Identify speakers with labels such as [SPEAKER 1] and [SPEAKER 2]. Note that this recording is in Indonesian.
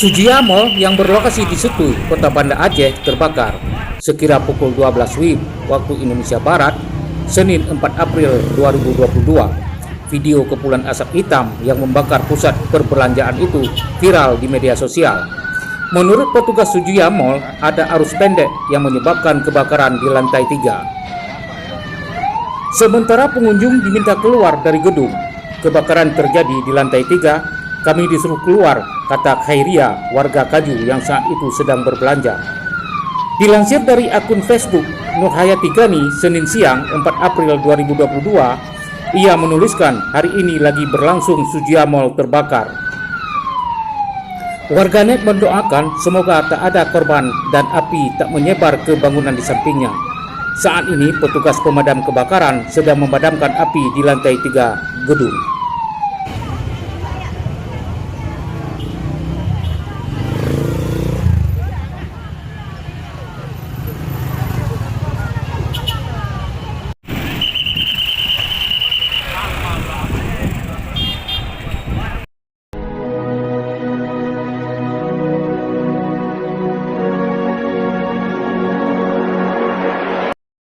[SPEAKER 1] Sujia Mall yang berlokasi di Setui, Kota Banda Aceh terbakar sekira pukul 12 WIB waktu Indonesia Barat, Senin 4 April 2022. Video kepulan asap hitam yang membakar pusat perbelanjaan itu viral di media sosial. Menurut petugas Sujia Mall, ada arus pendek yang menyebabkan kebakaran di lantai 3. Sementara pengunjung diminta keluar dari gedung. Kebakaran terjadi di lantai 3. Kami disuruh keluar, kata Khairia, warga Kaju yang saat itu sedang berbelanja. Dilansir dari akun Facebook Nurhayati Gani, Senin siang 4 April 2022, ia menuliskan hari ini lagi berlangsung Sujia Mall terbakar. Warganet mendoakan semoga tak ada korban dan api tak menyebar ke bangunan di sampingnya. Saat ini petugas pemadam kebakaran sedang memadamkan api di lantai 3 gedung.